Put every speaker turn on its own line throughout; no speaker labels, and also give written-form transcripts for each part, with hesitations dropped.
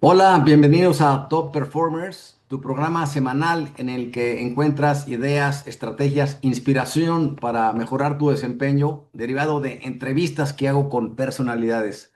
Hola, bienvenidos a Top Performers, tu programa semanal en el que encuentras ideas, estrategias, inspiración para mejorar tu desempeño, derivado de entrevistas que hago con personalidades.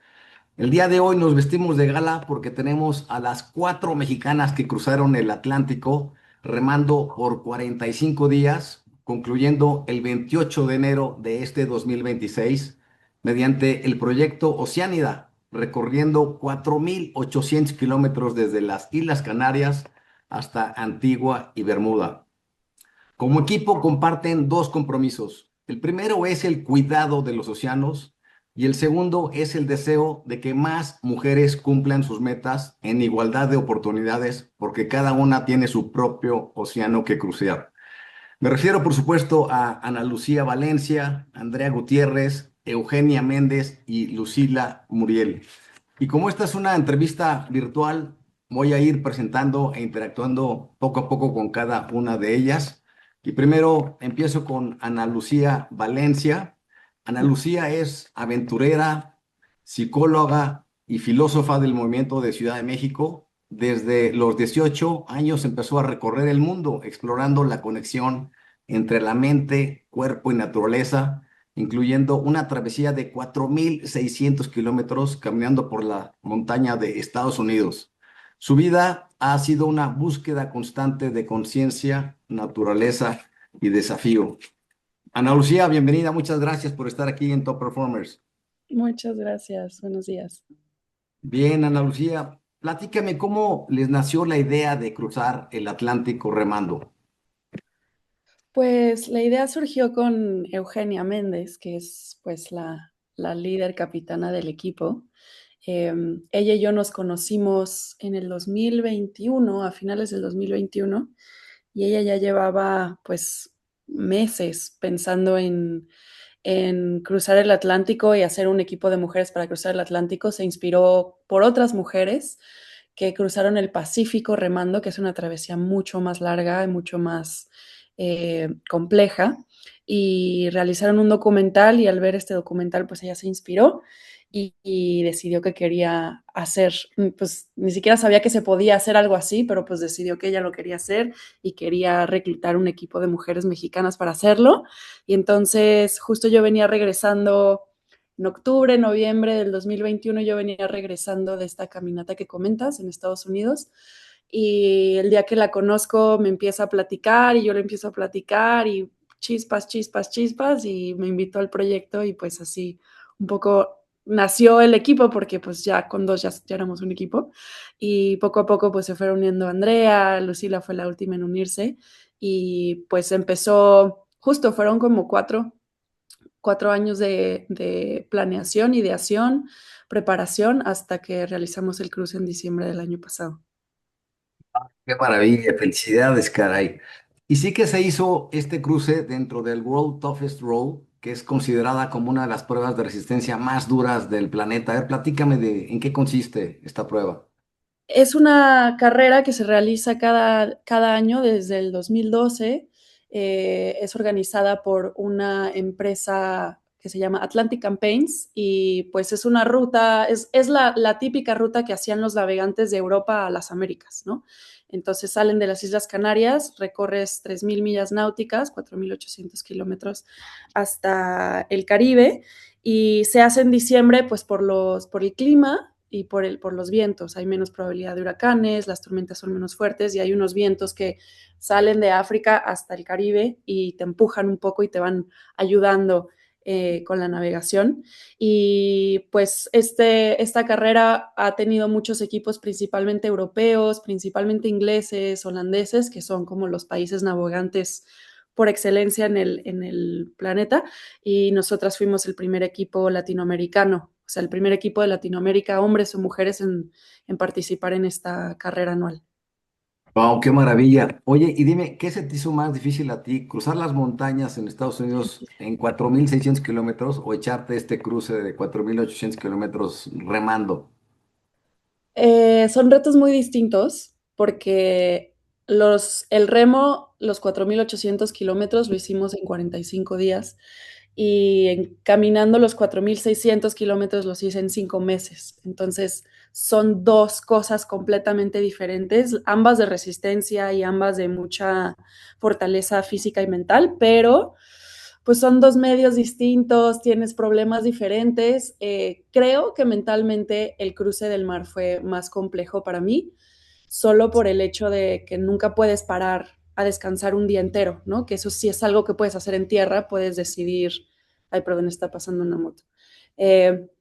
El día de hoy nos vestimos de gala porque tenemos a las cuatro mexicanas que cruzaron el Atlántico remando por 45 días, concluyendo el 28 de enero de este 2026 mediante el proyecto Oceánida, recorriendo 4.800 kilómetros desde las Islas Canarias hasta Antigua y Bermuda. Como equipo comparten dos compromisos. El primero es el cuidado de los océanos y el segundo es el deseo de que más mujeres cumplan sus metas en igualdad de oportunidades porque cada una tiene su propio océano que cruzar. Me refiero, por supuesto, a Ana Lucía Valencia, Andrea Gutiérrez, Eugenia Méndez y Lucila Muriel. Y como esta es una entrevista virtual, voy a ir presentando e interactuando poco a poco con cada una de ellas. Y primero empiezo con Ana Lucía Valencia. Ana Lucía es aventurera, psicóloga y filósofa del movimiento de Ciudad de México. Desde los 18 años empezó a recorrer el mundo explorando la conexión entre la mente, cuerpo y naturaleza, incluyendo una travesía de 4.600 kilómetros caminando por la montaña de Estados Unidos. Su vida ha sido una búsqueda constante de conciencia, naturaleza y desafío. Ana Lucía, bienvenida, muchas gracias por estar aquí en Top Performers.
Muchas gracias, buenos días.
Bien, Ana Lucía, platícame cómo les nació la idea de cruzar el Atlántico remando.
Pues la idea surgió con Eugenia Méndez, que es pues la líder capitana del equipo. Ella y yo nos conocimos en el 2021, a finales del 2021, y ella ya llevaba pues meses pensando en cruzar el Atlántico y hacer un equipo de mujeres para cruzar el Atlántico. Se inspiró por otras mujeres que cruzaron el Pacífico remando, que es una travesía mucho más larga y mucho más compleja, y realizaron un documental y al ver este documental pues ella se inspiró y decidió que quería hacer, pues ni siquiera sabía que se podía hacer algo así, pero pues decidió que ella lo quería hacer y quería reclutar un equipo de mujeres mexicanas para hacerlo. Y entonces justo yo venía regresando en octubre, noviembre del 2021, yo venía regresando de esta caminata que comentas en Estados Unidos. Y el día que la conozco me empieza a platicar y yo le empiezo a platicar y chispas, chispas, chispas y me invitó al proyecto y pues así un poco nació el equipo porque pues ya con dos ya éramos un equipo y poco a poco pues se fue uniendo Andrea, Lucila fue la última en unirse y pues empezó, justo fueron como cuatro años de planeación, ideación, preparación hasta que realizamos el cruce en diciembre del año pasado.
Qué maravilla, felicidades, caray. Y sí que se hizo este cruce dentro del World Toughest Road, que es considerada como una de las pruebas de resistencia más duras del planeta. A ver, platícame de en qué consiste esta prueba.
Es una carrera que se realiza cada año desde el 2012. Es organizada por una empresa que se llama Atlantic Campaigns y pues es una ruta, es la típica ruta que hacían los navegantes de Europa a las Américas, ¿no? Entonces salen de las Islas Canarias, recorres 3.000 millas náuticas, 4.800 kilómetros hasta el Caribe y se hace en diciembre pues por el clima y por los vientos. Hay menos probabilidad de huracanes, las tormentas son menos fuertes y hay unos vientos que salen de África hasta el Caribe y te empujan un poco y te van ayudando con la navegación. Y pues esta carrera ha tenido muchos equipos, principalmente europeos, principalmente ingleses, holandeses, que son como los países navegantes por excelencia en el planeta, y nosotras fuimos el primer equipo latinoamericano, o sea, el primer equipo de Latinoamérica, hombres o mujeres, en participar en esta carrera anual.
Wow, qué maravilla. Oye, y dime, ¿qué se te hizo más difícil a ti? ¿Cruzar las montañas en Estados Unidos en 4.600 kilómetros o echarte este cruce de 4.800 kilómetros remando?
Son retos muy distintos porque el remo, los 4.800 kilómetros, lo hicimos en 45 días y caminando los 4.600 kilómetros los hice en 5 meses. Entonces, son dos cosas completamente diferentes, ambas de resistencia y ambas de mucha fortaleza física y mental, pero pues son dos medios distintos, tienes problemas diferentes. Creo que mentalmente el cruce del mar fue más complejo para mí, solo por el hecho de que nunca puedes parar a descansar un día entero, ¿no? Que eso sí es algo que puedes hacer en tierra, puedes decidir, ay, perdón, está pasando una moto.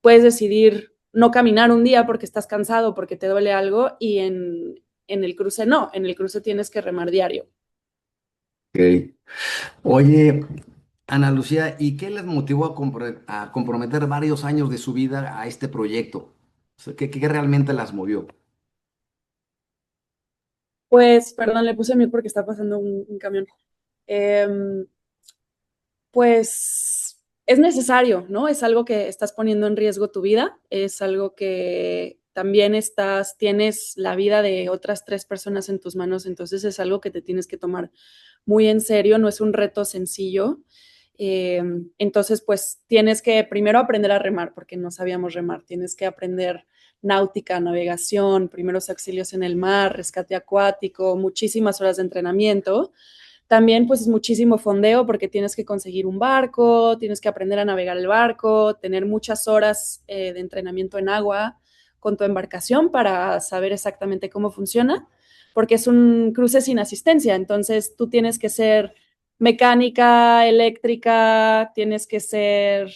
Puedes decidir no caminar un día porque estás cansado, porque te duele algo, y en el cruce no, en el cruce tienes que remar diario.
Ok. Oye, Ana Lucía, ¿y qué les motivó a comprometer varios años de su vida a este proyecto? O sea, ¿qué realmente las movió?
Pues, perdón, le puse mute porque está pasando un camión. Eh, pues es necesario, ¿no? Es algo que estás poniendo en riesgo tu vida, es algo que también tienes la vida de otras 3 personas en tus manos, entonces es algo que te tienes que tomar muy en serio, no es un reto sencillo. Eh, entonces, pues tienes que primero aprender a remar, porque no sabíamos remar, tienes que aprender náutica, navegación, primeros auxilios en el mar, rescate acuático, muchísimas horas de entrenamiento. También pues es muchísimo fondeo porque tienes que conseguir un barco, tienes que aprender a navegar el barco, tener muchas horas de entrenamiento en agua con tu embarcación para saber exactamente cómo funciona, porque es un cruce sin asistencia, entonces tú tienes que ser mecánica, eléctrica, tienes que ser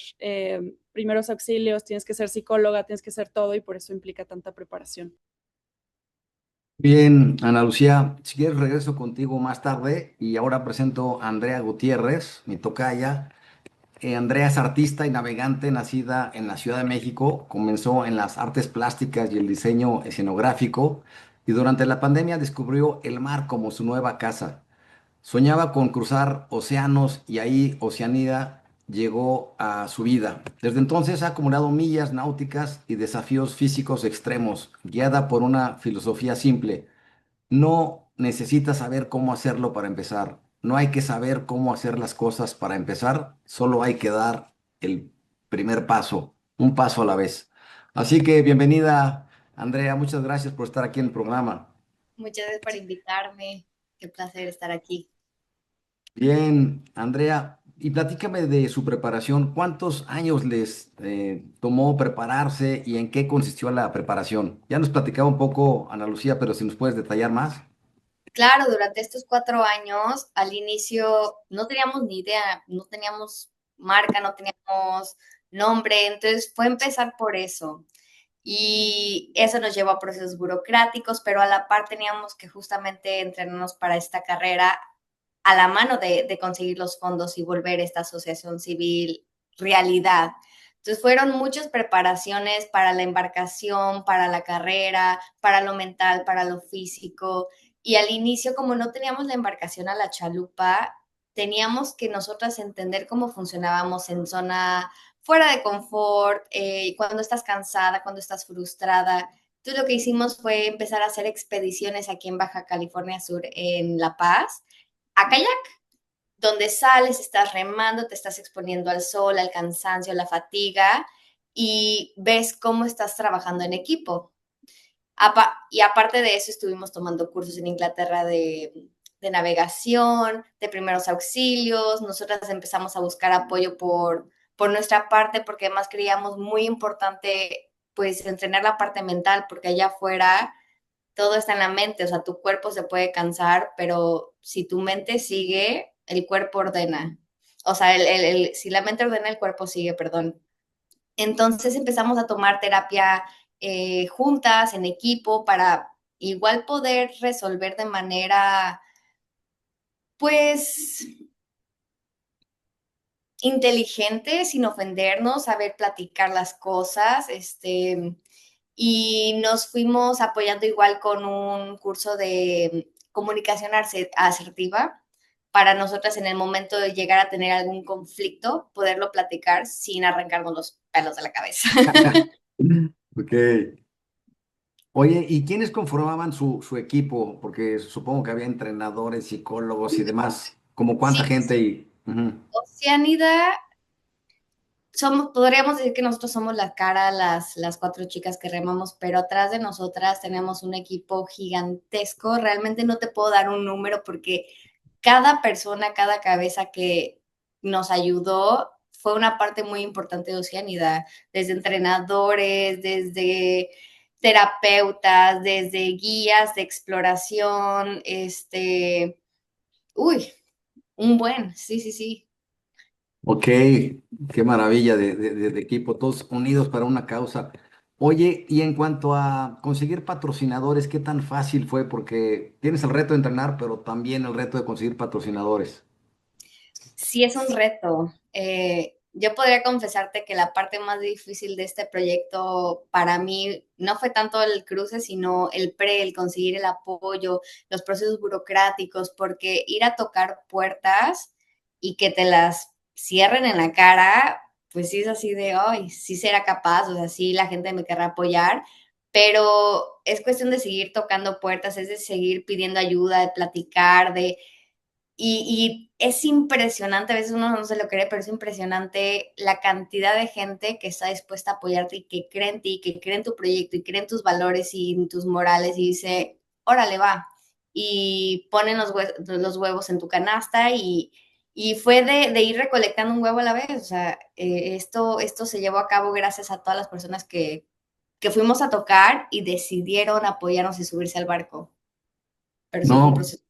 primeros auxilios, tienes que ser psicóloga, tienes que ser todo y por eso implica tanta preparación.
Bien, Ana Lucía, si quieres regreso contigo más tarde y ahora presento a Andrea Gutiérrez, mi tocaya. Andrea es artista y navegante nacida en la Ciudad de México. Comenzó en las artes plásticas y el diseño escenográfico y durante la pandemia descubrió el mar como su nueva casa. Soñaba con cruzar océanos y ahí Oceanía llegó a su vida. Desde entonces ha acumulado millas náuticas y desafíos físicos extremos, guiada por una filosofía simple. No necesitas saber cómo hacerlo para empezar. No hay que saber cómo hacer las cosas para empezar, solo hay que dar el primer paso, un paso a la vez. Así que bienvenida, Andrea, muchas gracias por estar aquí en el programa.
Muchas gracias por invitarme. Qué placer estar aquí.
Bien, Andrea, y platícame de su preparación. ¿Cuántos años les tomó prepararse y en qué consistió la preparación? Ya nos platicaba un poco Ana Lucía, pero si nos puedes detallar más.
Claro, durante estos 4 años, al inicio no teníamos ni idea, no teníamos marca, no teníamos nombre, entonces fue empezar por eso. Y eso nos llevó a procesos burocráticos, pero a la par teníamos que justamente entrenarnos para esta carrera a la mano de conseguir los fondos y volver esta asociación civil realidad. Entonces fueron muchas preparaciones para la embarcación, para la carrera, para lo mental, para lo físico. Y al inicio, como no teníamos la embarcación a la chalupa, teníamos que nosotras entender cómo funcionábamos en zona fuera de confort, cuando estás cansada, cuando estás frustrada. Entonces lo que hicimos fue empezar a hacer expediciones aquí en Baja California Sur, en La Paz, a kayak, donde sales, estás remando, te estás exponiendo al sol, al cansancio, a la fatiga y ves cómo estás trabajando en equipo. Y aparte de eso, estuvimos tomando cursos en Inglaterra de navegación, de primeros auxilios. Nosotras empezamos a buscar apoyo por nuestra parte porque además creíamos muy importante pues entrenar la parte mental porque allá afuera todo está en la mente, o sea, tu cuerpo se puede cansar, pero si tu mente sigue, el cuerpo ordena. O sea, si la mente ordena, el cuerpo sigue, perdón. Entonces empezamos a tomar terapia juntas, en equipo, para igual poder resolver de manera, pues, inteligente, sin ofendernos, saber platicar las cosas, y nos fuimos apoyando igual con un curso de comunicación asertiva para nosotras en el momento de llegar a tener algún conflicto, poderlo platicar sin arrancarnos los pelos de la cabeza.
Ok. Oye, ¿y quiénes conformaban su equipo? Porque supongo que había entrenadores, psicólogos y demás. ¿Como cuánta
Sí,
gente? Y... Ujú.
Oceanida podríamos decir que nosotros somos la cara, las 4 chicas que remamos, pero atrás de nosotras tenemos un equipo gigantesco. Realmente no te puedo dar un número porque cada persona, cada cabeza que nos ayudó fue una parte muy importante de Oceánida, desde entrenadores, desde terapeutas, desde guías de exploración, uy, sí, sí, sí.
Ok, qué maravilla de equipo, todos unidos para una causa. Oye, y en cuanto a conseguir patrocinadores, ¿qué tan fácil fue? Porque tienes el reto de entrenar, pero también el reto de conseguir patrocinadores.
Sí es un reto. Yo podría confesarte que la parte más difícil de este proyecto para mí no fue tanto el cruce, sino el conseguir el apoyo, los procesos burocráticos, porque ir a tocar puertas y que te las cierren en la cara, pues sí es así de, ay, sí será capaz, o sea, sí la gente me querrá apoyar, pero es cuestión de seguir tocando puertas, es de seguir pidiendo ayuda, de platicar, y es impresionante, a veces uno no se lo cree, pero es impresionante la cantidad de gente que está dispuesta a apoyarte y que cree en ti, que cree en tu proyecto y cree en tus valores y en tus morales y dice, órale, va. Y ponen los huevos en tu canasta y fue de ir recolectando un huevo a la vez. O sea, esto se llevó a cabo gracias a todas las personas que fuimos a tocar y decidieron apoyarnos y subirse al barco. Pero sí fue un
No,
proceso.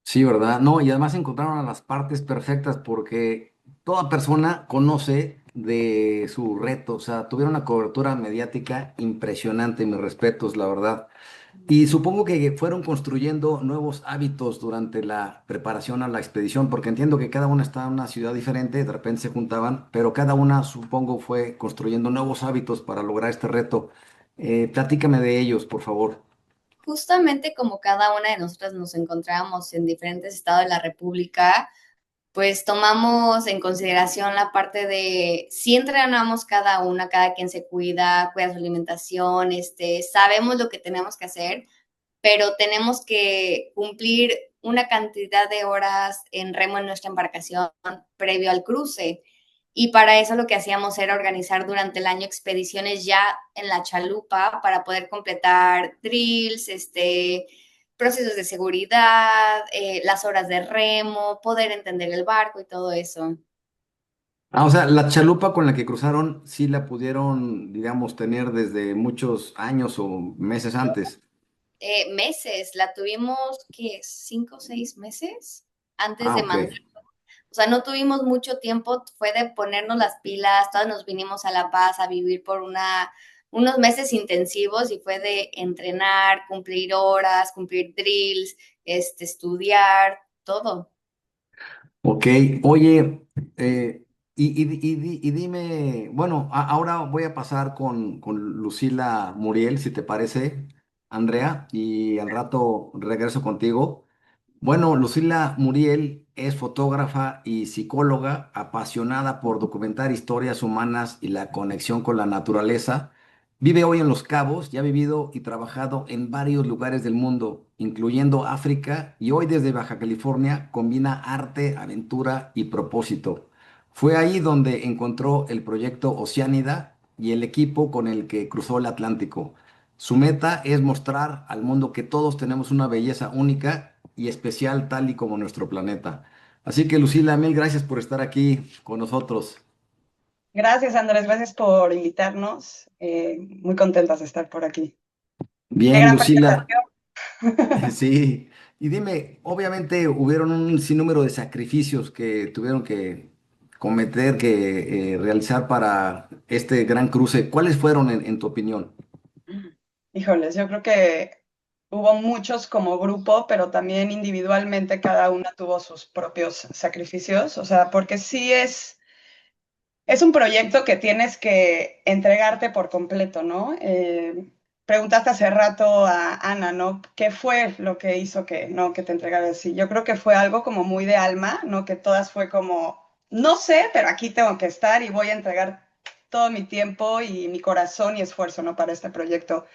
sí, ¿verdad? No, y además encontraron a las partes perfectas porque toda persona conoce de su reto, o sea, tuvieron una cobertura mediática impresionante, mis respetos, la verdad. Y supongo que fueron construyendo nuevos hábitos durante la preparación a la expedición, porque entiendo que cada una está en una ciudad diferente, de repente se juntaban, pero cada una, supongo, fue construyendo nuevos hábitos para lograr este reto. Platícame de ellos, por favor.
Justamente como cada una de nosotras nos encontrábamos en diferentes estados de la República, pues tomamos en consideración la parte de si entrenamos cada una, cada quien se cuida, cuida su alimentación, sabemos lo que tenemos que hacer, pero tenemos que cumplir una cantidad de horas en remo en nuestra embarcación previo al cruce. Y para eso lo que hacíamos era organizar durante el año expediciones ya en la chalupa para poder completar drills, procesos de seguridad, las horas de remo, poder entender el barco y todo eso.
Ah, o sea, la chalupa con la que cruzaron, sí la pudieron, digamos, tener desde muchos años o meses antes.
Meses, la tuvimos, ¿qué? 5 o 6 meses antes
Ah,
de
ok.
mandar. O sea, no tuvimos mucho tiempo, fue de ponernos las pilas, todas nos vinimos a La Paz a vivir por unos meses intensivos y fue de entrenar, cumplir horas, cumplir drills, estudiar, todo.
Ok, oye, y dime, bueno, ahora voy a pasar con Lucila Muriel, si te parece, Andrea, y al rato regreso contigo. Bueno, Lucila Muriel es fotógrafa y psicóloga apasionada por documentar historias humanas y la conexión con la naturaleza. Vive hoy en Los Cabos y ha vivido y trabajado en varios lugares del mundo, incluyendo África, y hoy desde Baja California combina arte, aventura y propósito. Fue ahí donde encontró el proyecto Oceánida y el equipo con el que cruzó el Atlántico. Su meta es mostrar al mundo que todos tenemos una belleza única y especial tal y como nuestro planeta. Así que Lucila, mil gracias por estar aquí con nosotros.
Gracias, Andrés, gracias por invitarnos. Muy contentas de estar por aquí. Qué
Bien,
gran
Lucila,
presentación.
sí. Y dime, obviamente hubieron un sinnúmero de sacrificios que tuvieron que cometer, que realizar para este gran cruce. ¿Cuáles fueron en tu opinión?
Híjoles, yo creo que hubo muchos como grupo, pero también individualmente cada una tuvo sus propios sacrificios. O sea, porque sí es un proyecto que tienes que entregarte por completo, ¿no? Preguntaste hace rato a Ana, ¿no? ¿Qué fue lo que hizo que, no, que te entregaras así? Yo creo que fue algo como muy de alma, ¿no? Que todas fue como, no sé, pero aquí tengo que estar y voy a entregar todo mi tiempo y mi corazón y esfuerzo, ¿no? Para este proyecto.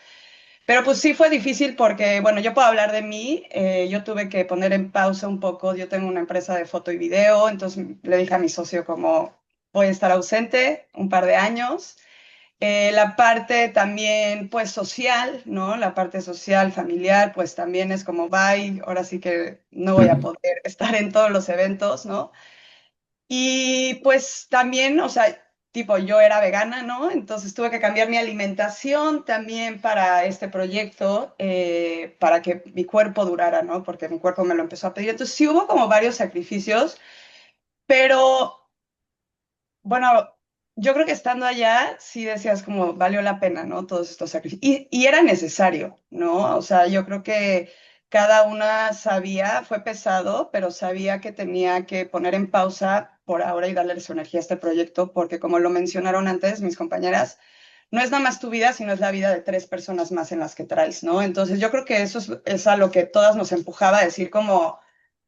Pero pues sí fue difícil porque, bueno, yo puedo hablar de mí, yo tuve que poner en pausa un poco, yo tengo una empresa de foto y video, entonces le dije a mi socio como, voy a estar ausente un par de años. La parte también, pues, social, ¿no? La parte social, familiar, pues también es como, bye, ahora sí que no voy a poder estar en todos los eventos, ¿no? Y pues también, o sea, tipo, yo era vegana, ¿no? Entonces tuve que cambiar mi alimentación también para este proyecto, para que mi cuerpo durara, ¿no? Porque mi cuerpo me lo empezó a pedir. Entonces sí hubo como varios sacrificios, pero bueno, yo creo que estando allá sí decías como valió la pena, ¿no? Todos estos sacrificios. Y era necesario, ¿no? O sea, yo creo que cada una sabía, fue pesado, pero sabía que tenía que poner en pausa por ahora y darle su energía a este proyecto, porque como lo mencionaron antes mis compañeras, no es nada más tu vida, sino es la vida de 3 personas más en las que traes, ¿no? Entonces yo creo que eso es a lo que todas nos empujaba a decir como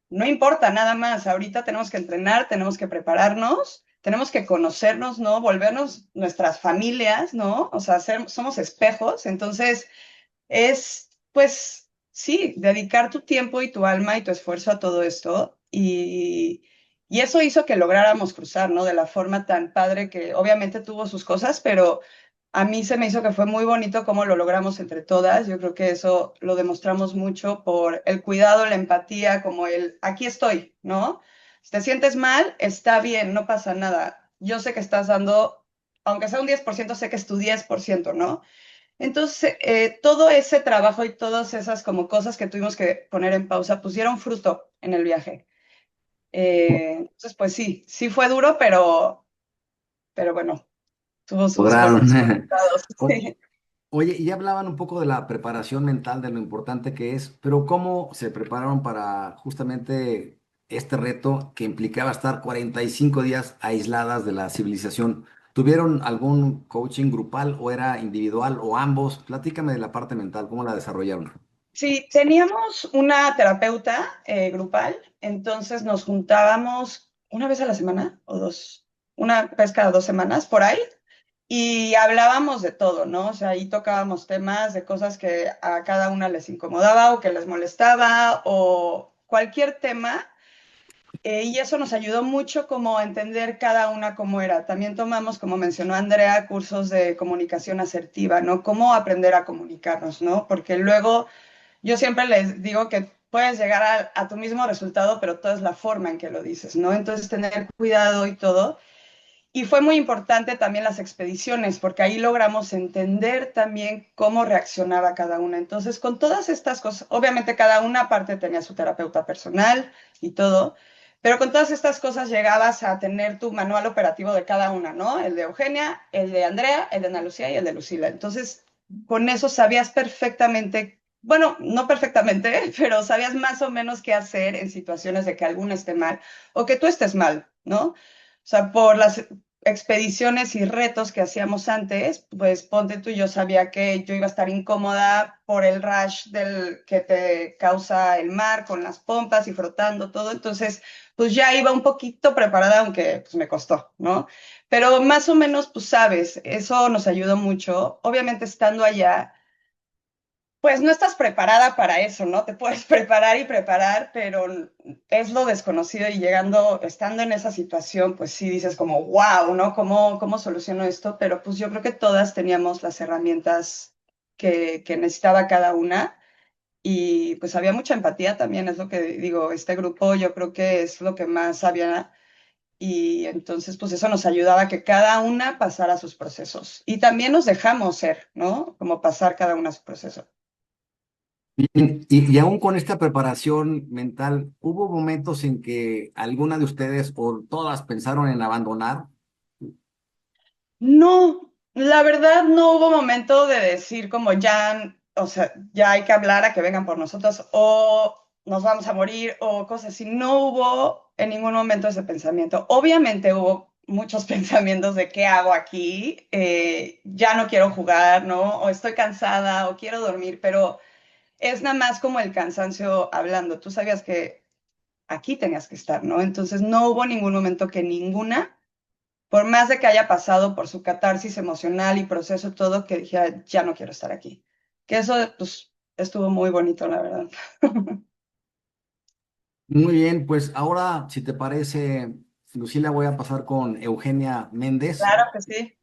no importa nada más, ahorita tenemos que entrenar, tenemos que prepararnos, tenemos que conocernos, ¿no? Volvernos nuestras familias, ¿no? O sea, somos espejos, entonces es, pues, sí, dedicar tu tiempo y tu alma y tu esfuerzo a todo esto y eso hizo que lográramos cruzar, ¿no? De la forma tan padre que obviamente tuvo sus cosas, pero a mí se me hizo que fue muy bonito cómo lo logramos entre todas. Yo creo que eso lo demostramos mucho por el cuidado, la empatía, como el aquí estoy, ¿no? Si te sientes mal, está bien, no pasa nada. Yo sé que estás dando, aunque sea un 10%, sé que es tu 10%, ¿no? Entonces, todo ese trabajo y todas esas como cosas que tuvimos que poner en pausa pusieron fruto en el viaje. Entonces, pues sí, sí fue duro, pero bueno, tuvo sus buenos
Lograron.
resultados.
O- Oye, y ya hablaban un poco de la preparación mental, de lo importante que es, pero ¿cómo se prepararon para justamente este reto que implicaba estar 45 días aisladas de la civilización? ¿Tuvieron algún coaching grupal o era individual o ambos? Platícame de la parte mental, ¿cómo la desarrollaron?
Sí, teníamos una terapeuta grupal, entonces nos juntábamos una vez a la semana o dos, una vez cada 2 semanas por ahí, y hablábamos de todo, ¿no? O sea, ahí tocábamos temas de cosas que a cada una les incomodaba o que les molestaba o cualquier tema. Y eso nos ayudó mucho como a entender cada una cómo era. También tomamos, como mencionó Andrea, cursos de comunicación asertiva, ¿no? Cómo aprender a comunicarnos, ¿no? Porque luego yo siempre les digo que puedes llegar a tu mismo resultado, pero todo es la forma en que lo dices, ¿no? Entonces tener cuidado y todo. Y fue muy importante también las expediciones, porque ahí logramos entender también cómo reaccionaba cada una. Entonces, con todas estas cosas, obviamente cada una aparte tenía su terapeuta personal y todo, pero con todas estas cosas llegabas a tener tu manual operativo de cada una, ¿no? El de Eugenia, el de Andrea, el de Ana Lucía y el de Lucila. Entonces, con eso sabías perfectamente, bueno, no perfectamente, pero sabías más o menos qué hacer en situaciones de que alguna esté mal o que tú estés mal, ¿no? O sea, por las expediciones y retos que hacíamos antes, pues ponte tú, yo sabía que yo iba a estar incómoda por el rush del que te causa el mar con las pompas y frotando todo, entonces pues ya iba un poquito preparada, aunque pues me costó, ¿no? Pero más o menos, pues sabes, eso nos ayudó mucho. Obviamente estando allá, pues no estás preparada para eso, ¿no? Te puedes preparar y preparar, pero es lo desconocido y llegando, estando en esa situación, pues sí dices como, wow, ¿no? ¿Cómo soluciono esto? Pero pues yo creo que todas teníamos las herramientas que necesitaba cada una y pues había mucha empatía también, es lo que digo, este grupo yo creo que es lo que más había y entonces pues eso nos ayudaba a que cada una pasara sus procesos y también nos dejamos ser, ¿no? Como pasar cada una su proceso.
Bien, y aún con esta preparación mental, ¿hubo momentos en que alguna de ustedes o todas pensaron en abandonar?
No, la verdad no hubo momento de decir como ya, o sea, ya hay que hablar a que vengan por nosotros o nos vamos a morir o cosas así. No hubo en ningún momento ese pensamiento. Obviamente hubo muchos pensamientos de qué hago aquí, ya no quiero jugar, ¿no? O estoy cansada o quiero dormir, pero es nada más como el cansancio hablando. Tú sabías que aquí tenías que estar, ¿no? Entonces no hubo ningún momento que ninguna por más de que haya pasado por su catarsis emocional y proceso todo, que dije, ya no quiero estar aquí. Que eso, pues, estuvo muy bonito, la verdad.
Muy bien, pues ahora, si te parece, Lucila, voy a pasar con Eugenia Méndez.
Claro que sí.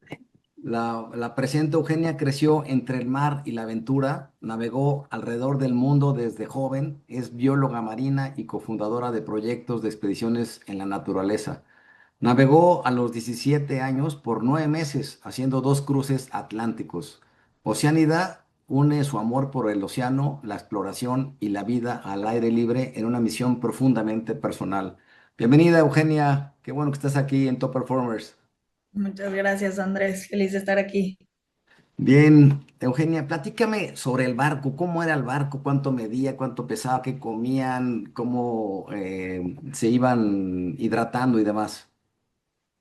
La presente Eugenia creció entre el mar y la aventura, navegó alrededor del mundo desde joven, es bióloga marina y cofundadora de proyectos de expediciones en la naturaleza. Navegó a los 17 años por 9 meses, haciendo 2 cruces atlánticos. Oceánida une su amor por el océano, la exploración y la vida al aire libre en una misión profundamente personal. Bienvenida, Eugenia. Qué bueno que estás aquí en Top Performers.
Muchas gracias, Andrés. Feliz de estar aquí.
Bien, Eugenia, platícame sobre el barco. ¿Cómo era el barco? ¿Cuánto medía? ¿Cuánto pesaba? ¿Qué comían? ¿Cómo se iban hidratando y demás?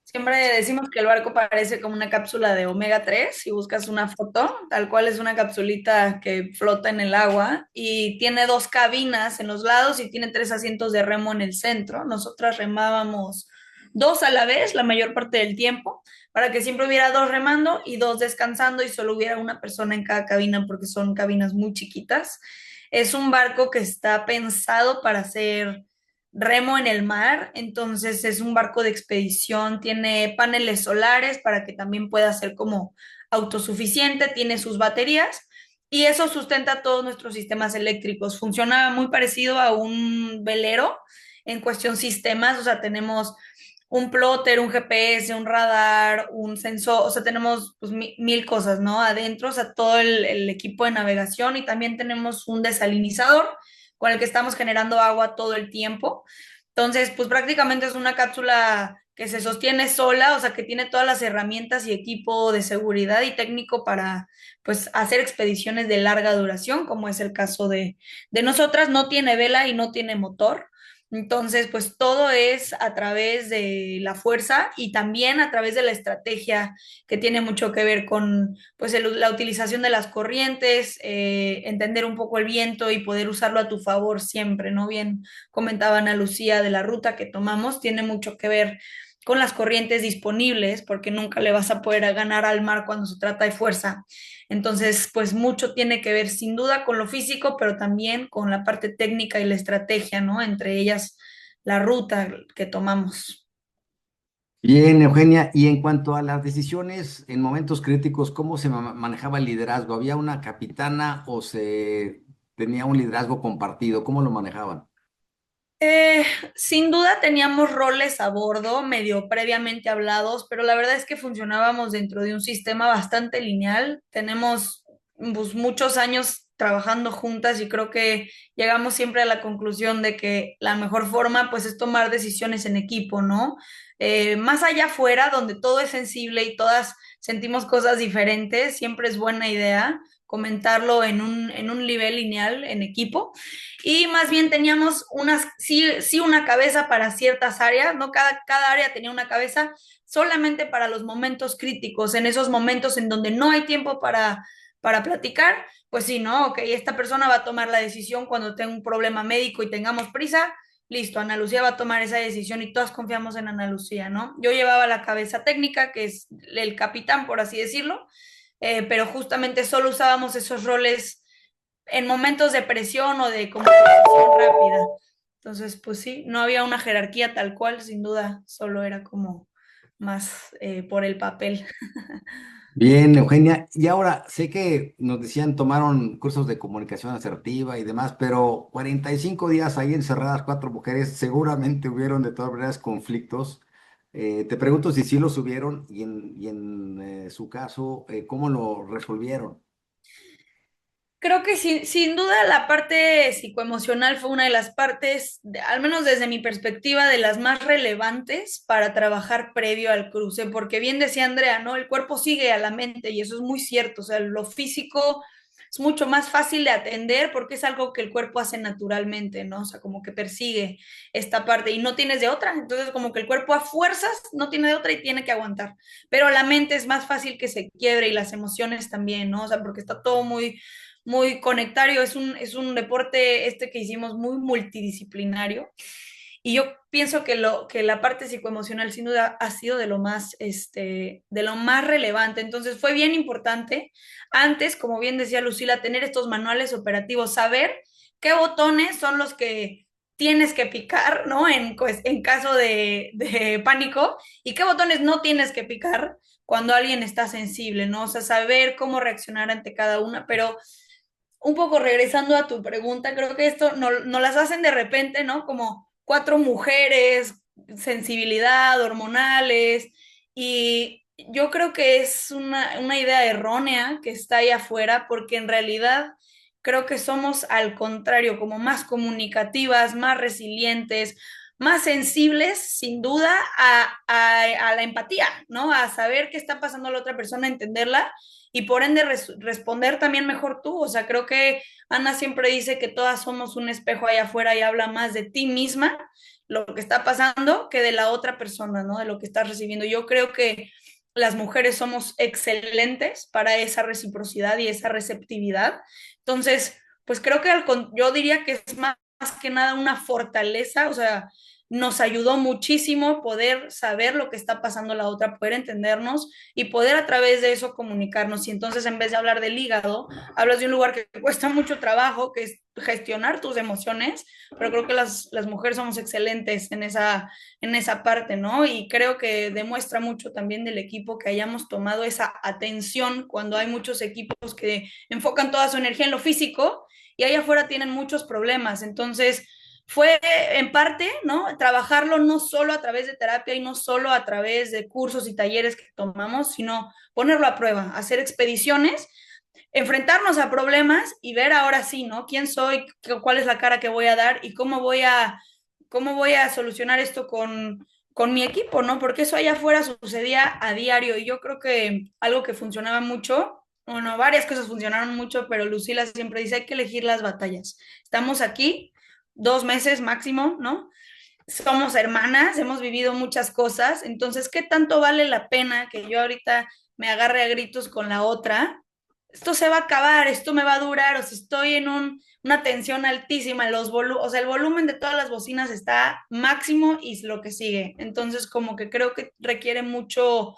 Siempre decimos que el barco parece como una cápsula de omega 3. Si buscas una foto, tal cual es una capsulita que flota en el agua y tiene 2 cabinas en los lados y tiene 3 asientos de remo en el centro. Nosotras remábamos 2 a la vez la mayor parte del tiempo para que siempre hubiera 2 remando y 2 descansando y solo hubiera una persona en cada cabina porque son cabinas muy chiquitas. Es un barco que está pensado para ser remo en el mar, entonces es un barco de expedición, tiene paneles solares para que también pueda ser como autosuficiente, tiene sus baterías y eso sustenta todos nuestros sistemas eléctricos. Funciona muy parecido a un velero en cuestión sistemas, o sea, tenemos un plotter, un GPS, un radar, un sensor, o sea, tenemos pues, mil cosas, ¿no? Adentro, o sea, todo el equipo de navegación y también tenemos un desalinizador con el que estamos generando agua todo el tiempo. Entonces, pues prácticamente es una cápsula que se sostiene sola, o sea, que tiene todas las herramientas y equipo de seguridad y técnico para, pues, hacer expediciones de larga duración, como es el caso de nosotras. No tiene vela y no tiene motor. Entonces, pues todo es a través de la fuerza y también a través de la estrategia que tiene mucho que ver con pues la utilización de las corrientes, entender un poco el viento y poder usarlo a tu favor siempre, ¿no? Bien comentaba Ana Lucía de la ruta que tomamos, tiene mucho que ver con las corrientes disponibles, porque nunca le vas a poder ganar al mar cuando se trata de fuerza. Entonces, pues mucho tiene que ver sin duda con lo físico, pero también con la parte técnica y la estrategia, ¿no? Entre ellas la ruta que tomamos.
Bien, Eugenia, y en cuanto a las decisiones en momentos críticos, ¿cómo se manejaba el liderazgo? ¿Había una capitana o se tenía un liderazgo compartido? ¿Cómo lo manejaban?
Eh, Sin duda teníamos roles a bordo, medio previamente hablados, pero la verdad es que funcionábamos dentro de un sistema bastante lineal. Tenemos pues, muchos años trabajando juntas y creo que llegamos siempre a la conclusión de que la mejor forma pues es tomar decisiones en equipo, ¿no? Más allá afuera, donde todo es sensible y todas sentimos cosas diferentes, siempre es buena idea comentarlo en un nivel lineal en equipo y más bien teníamos sí, una cabeza para ciertas áreas, ¿no? Cada área tenía una cabeza solamente para los momentos críticos, en esos momentos en donde no hay tiempo para platicar, pues sí, ¿no? Ok, esta persona va a tomar la decisión cuando tenga un problema médico y tengamos prisa, listo, Ana Lucía va a tomar esa decisión y todas confiamos en Ana Lucía, ¿no? Yo llevaba la cabeza técnica, que es el capitán, por así decirlo, pero justamente solo usábamos esos roles en momentos de presión o de como decisión rápida. Entonces, pues sí, no había una jerarquía tal cual, sin duda, solo era como más por el papel.
Bien, Eugenia, y ahora sé que nos decían tomaron cursos de comunicación asertiva y demás, pero 45 días ahí encerradas 4 mujeres, seguramente hubieron de todas maneras conflictos. Te pregunto si sí los hubieron y en su caso, ¿cómo lo resolvieron?
Creo que sin duda la parte psicoemocional fue una de las partes, al menos desde mi perspectiva, de las más relevantes para trabajar previo al cruce, porque bien decía Andrea, ¿no? El cuerpo sigue a la mente y eso es muy cierto, o sea, lo físico es mucho más fácil de atender porque es algo que el cuerpo hace naturalmente, ¿no? O sea, como que persigue esta parte y no tienes de otra, entonces como que el cuerpo a fuerzas no tiene de otra y tiene que aguantar, pero la mente es más fácil que se quiebre y las emociones también, ¿no? O sea, porque está todo muy conectario, es un deporte este que hicimos muy multidisciplinario y yo pienso que la parte psicoemocional sin duda ha sido de lo más relevante. Entonces fue bien importante antes, como bien decía Lucila, tener estos manuales operativos, saber qué botones son los que tienes que picar, ¿no? En caso de pánico, y qué botones no tienes que picar cuando alguien está sensible, ¿no? O sea, saber cómo reaccionar ante cada una, pero un poco regresando a tu pregunta, creo que esto no las hacen de repente, ¿no? Como cuatro mujeres, sensibilidad, hormonales, y yo creo que es una idea errónea que está ahí afuera, porque en realidad creo que somos al contrario, como más comunicativas, más resilientes, más sensibles, sin duda, a la empatía, ¿no? A saber qué está pasando a la otra persona, entenderla y por ende responder también mejor tú. O sea, creo que Ana siempre dice que todas somos un espejo allá afuera y habla más de ti misma, lo que está pasando, que de la otra persona, ¿no? De lo que estás recibiendo. Yo creo que las mujeres somos excelentes para esa reciprocidad y esa receptividad. Entonces, pues creo que yo diría que es más que nada una fortaleza, o sea, nos ayudó muchísimo poder saber lo que está pasando la otra, poder entendernos y poder a través de eso comunicarnos. Y entonces en vez de hablar del hígado, hablas de un lugar que cuesta mucho trabajo, que es gestionar tus emociones, pero creo que las mujeres somos excelentes en esa parte, ¿no? Y creo que demuestra mucho también del equipo que hayamos tomado esa atención cuando hay muchos equipos que enfocan toda su energía en lo físico y allá afuera tienen muchos problemas. Entonces, fue en parte, ¿no? Trabajarlo no solo a través de terapia y no solo a través de cursos y talleres que tomamos, sino ponerlo a prueba, hacer expediciones, enfrentarnos a problemas y ver ahora sí, ¿no? ¿Quién soy? ¿Cuál es la cara que voy a dar? ¿Y cómo voy a solucionar esto con mi equipo, ¿no? Porque eso allá afuera sucedía a diario y yo creo que algo que funcionaba mucho, bueno, varias cosas funcionaron mucho, pero Lucila siempre dice, hay que elegir las batallas. Estamos aquí 2 meses máximo, ¿no? Somos hermanas, hemos vivido muchas cosas, entonces, ¿qué tanto vale la pena que yo ahorita me agarre a gritos con la otra? Esto se va a acabar, esto me va a durar, o sea, estoy en una tensión altísima, o sea, el volumen de todas las bocinas está máximo y lo que sigue. Entonces, como que creo que requiere mucho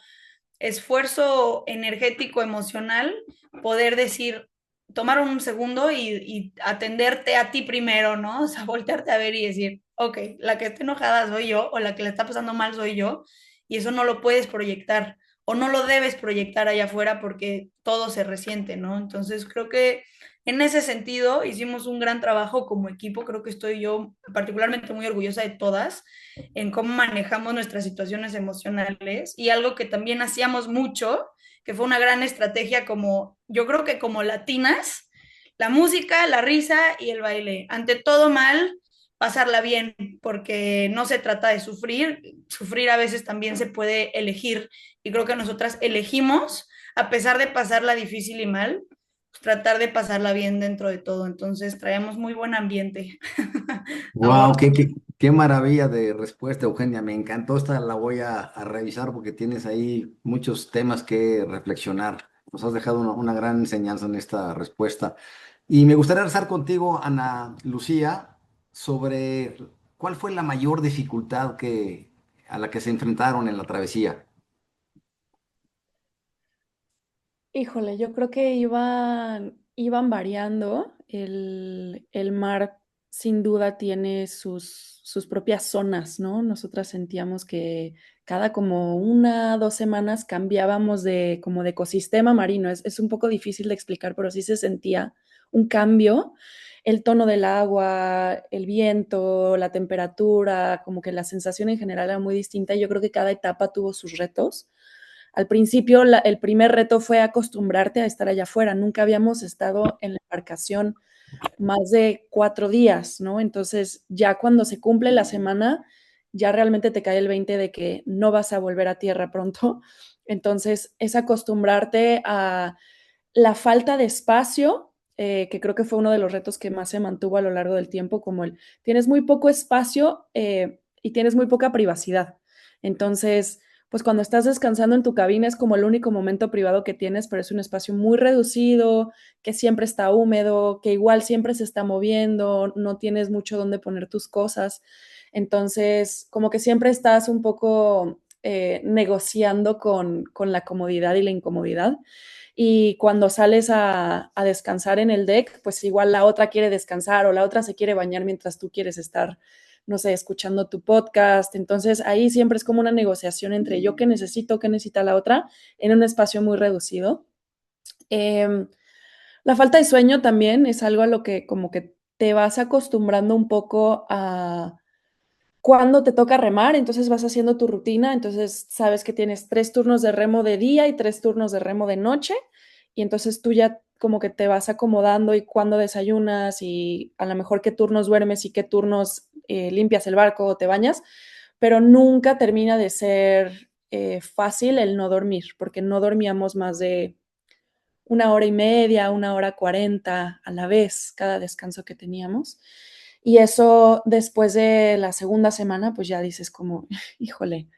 esfuerzo energético, emocional, poder decir, tomar un segundo y atenderte a ti primero, ¿no? O sea, voltearte a ver y decir, ok, la que está enojada soy yo o la que le está pasando mal soy yo, y eso no lo puedes proyectar o no lo debes proyectar allá afuera porque todo se resiente, ¿no? Entonces creo que en ese sentido hicimos un gran trabajo como equipo, creo que estoy yo particularmente muy orgullosa de todas en cómo manejamos nuestras situaciones emocionales y algo que también hacíamos mucho, que fue una gran estrategia como, yo creo que como latinas, la música, la risa y el baile. Ante todo mal, pasarla bien, porque no se trata de sufrir a veces también se puede elegir y creo que nosotras elegimos, a pesar de pasarla difícil y mal, pues, tratar de pasarla bien dentro de todo. Entonces traemos muy buen ambiente.
Wow,
Ahora,
qué maravilla de respuesta, Eugenia. Me encantó esta, la voy a revisar porque tienes ahí muchos temas que reflexionar. Nos has dejado una gran enseñanza en esta respuesta. Y me gustaría rezar contigo, Ana Lucía, sobre cuál fue la mayor dificultad a la que se enfrentaron en la travesía.
Híjole, yo creo que iban variando. El mar sin duda tiene sus propias zonas, ¿no? Nosotras sentíamos que cada como 1, 2 semanas cambiábamos como de ecosistema marino. Es un poco difícil de explicar, pero sí se sentía un cambio. El tono del agua, el viento, la temperatura, como que la sensación en general era muy distinta. Y yo creo que cada etapa tuvo sus retos. Al principio, el primer reto fue acostumbrarte a estar allá afuera. Nunca habíamos estado en la embarcación más de 4 días, ¿no? Entonces, ya cuando se cumple la semana, ya realmente te cae el 20 de que no vas a volver a tierra pronto. Entonces, es acostumbrarte a la falta de espacio, que creo que fue uno de los retos que más se mantuvo a lo largo del tiempo, como tienes muy poco espacio y tienes muy poca privacidad. Entonces, pues cuando estás descansando en tu cabina es como el único momento privado que tienes, pero es un espacio muy reducido, que siempre está húmedo, que igual siempre se está moviendo, no tienes mucho donde poner tus cosas. Entonces, como que siempre estás un poco negociando con la comodidad y la incomodidad. y cuando sales a descansar en el deck, pues igual la otra quiere descansar o la otra se quiere bañar mientras tú quieres estar, no sé, escuchando tu podcast. Entonces ahí siempre es como una negociación entre yo qué necesito, qué necesita la otra en un espacio muy reducido. La falta de sueño también es algo a lo que como que te vas acostumbrando un poco a cuando te toca remar, entonces vas haciendo tu rutina, entonces sabes que tienes 3 turnos de remo de día y 3 turnos de remo de noche, y entonces tú ya como que te vas acomodando y cuándo desayunas y a lo mejor qué turnos duermes y qué turnos limpias el barco o te bañas, pero nunca termina de ser fácil el no dormir, porque no dormíamos más de 1 hora y media, 1 hora 40 a la vez, cada descanso que teníamos. Y eso después de la segunda semana, pues ya dices como, híjole,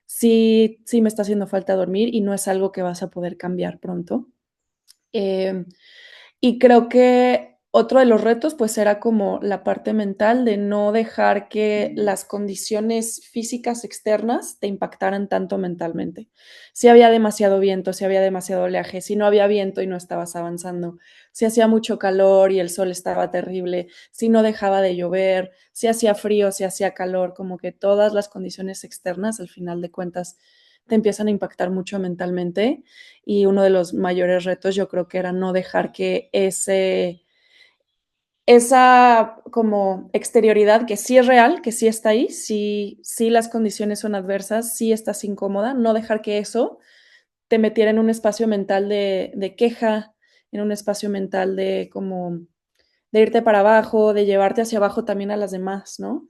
sí, sí me está haciendo falta dormir y no es algo que vas a poder cambiar pronto. Eh, y creo que otro de los retos, pues, era como la parte mental de no dejar que las condiciones físicas externas te impactaran tanto mentalmente. Si había demasiado viento, si había demasiado oleaje, si no había viento y no estabas avanzando, si hacía mucho calor y el sol estaba terrible, si no dejaba de llover, si hacía frío, si hacía calor, como que todas las condiciones externas, al final de cuentas, te empiezan a impactar mucho mentalmente y uno de los mayores retos yo creo que era no dejar que esa como exterioridad que sí es real, que sí está ahí, sí las condiciones son adversas, sí estás incómoda, no dejar que eso te metiera en un espacio mental de queja, en un espacio mental de como de irte para abajo, de llevarte hacia abajo también a las demás, ¿no?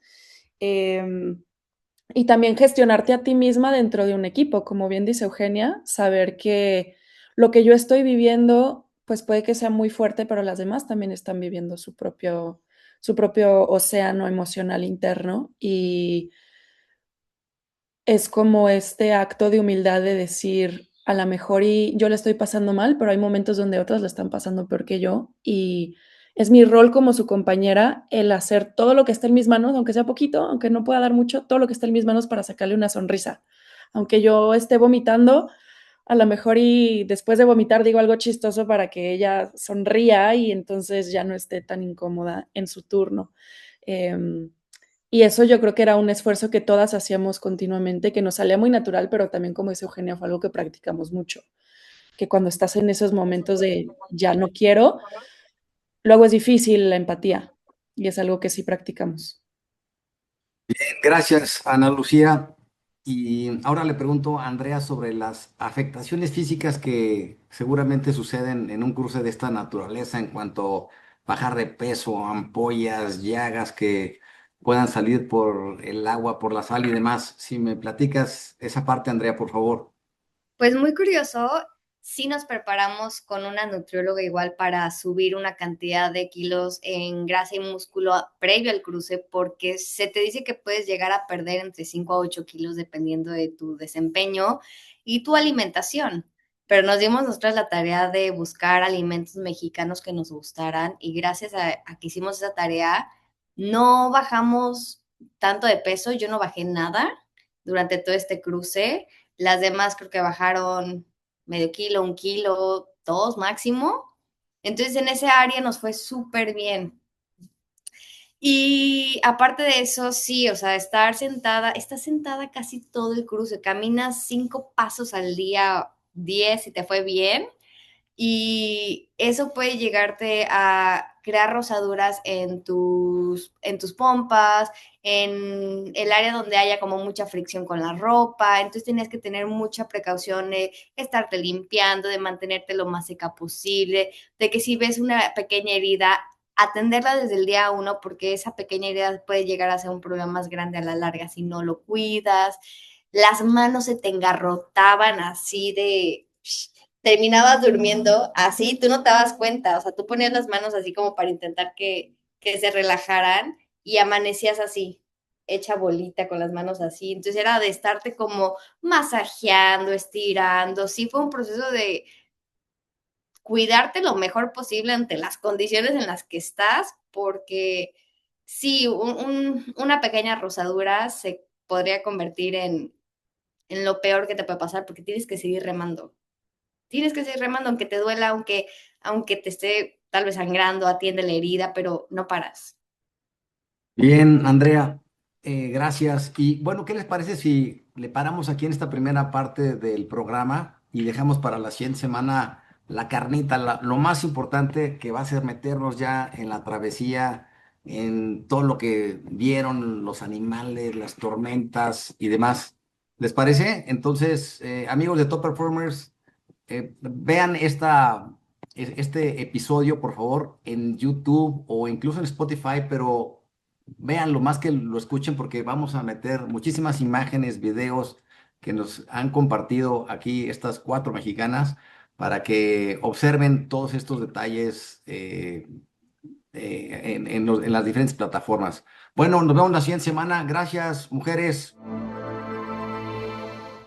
Eh, y también gestionarte a ti misma dentro de un equipo, como bien dice Eugenia, saber que lo que yo estoy viviendo, pues puede que sea muy fuerte, pero las demás también están viviendo su propio océano emocional interno y es como este acto de humildad de decir, a lo mejor y yo le estoy pasando mal, pero hay momentos donde otras la están pasando peor que yo y es mi rol como su compañera el hacer todo lo que esté en mis manos, aunque sea poquito, aunque no pueda dar mucho, todo lo que esté en mis manos para sacarle una sonrisa. Aunque yo esté vomitando, a lo mejor y después de vomitar digo algo chistoso para que ella sonría y entonces ya no esté tan incómoda en su turno. Eh, y eso yo creo que era un esfuerzo que todas hacíamos continuamente, que nos salía muy natural, pero también, como dice Eugenia, fue algo que practicamos mucho, que cuando estás en esos momentos de ya no quiero, luego es difícil la empatía y es algo que sí practicamos.
Gracias, Ana Lucía. Y ahora le pregunto a Andrea sobre las afectaciones físicas que seguramente suceden en un cruce de esta naturaleza en cuanto a bajar de peso, ampollas, llagas que puedan salir por el agua, por la sal y demás. Si me platicas esa parte, Andrea, por favor.
Pues muy curioso, sí nos preparamos con una nutrióloga igual para subir una cantidad de kilos en grasa y músculo previo al cruce, porque se te dice que puedes llegar a perder entre 5 a 8 kilos dependiendo de tu desempeño y tu alimentación. Pero nos dimos nosotras la tarea de buscar alimentos mexicanos que nos gustaran y gracias a que hicimos esa tarea, no bajamos tanto de peso, yo no bajé nada durante todo este cruce. Las demás creo que bajaron medio kilo, 1 kilo, 2 máximo. Entonces en ese área nos fue súper bien. Y aparte de eso, sí, o sea, estás sentada casi todo el cruce, caminas 5 pasos al día, 10 si te fue bien, y eso puede llegarte a crear rosaduras en tus pompas, en el área donde haya como mucha fricción con la ropa, entonces tienes que tener mucha precaución de estarte limpiando, de mantenerte lo más seca posible, de que si ves una pequeña herida, atenderla desde el día 1 porque esa pequeña herida puede llegar a ser un problema más grande a la larga si no lo cuidas. Las manos se te engarrotaban así de terminabas durmiendo así, tú no te das cuenta, o sea, tú ponías las manos así como para intentar que se relajaran y amanecías así, hecha bolita con las manos así, entonces era de estarte como masajeando, estirando, sí fue un proceso de cuidarte lo mejor posible ante las condiciones en las que estás, porque sí, una pequeña rosadura se podría convertir en lo peor que te puede pasar porque tienes que seguir remando. tienes que seguir remando, aunque te duela, aunque te esté tal vez sangrando, atiende la herida, pero no paras.
Bien, Andrea, gracias. Y bueno, ¿qué les parece si le paramos aquí en esta primera parte del programa y dejamos para la siguiente semana la carnita, lo más importante que va a ser meternos ya en la travesía, en todo lo que vieron los animales, las tormentas y demás? ¿Les parece? Entonces, amigos de Top Performers, vean este episodio, por favor, en YouTube o incluso en Spotify, pero véanlo más que lo escuchen porque vamos a meter muchísimas imágenes, videos que nos han compartido aquí estas 4 mexicanas para que observen todos estos detalles en las diferentes plataformas. Bueno, nos vemos la siguiente semana. Gracias, mujeres.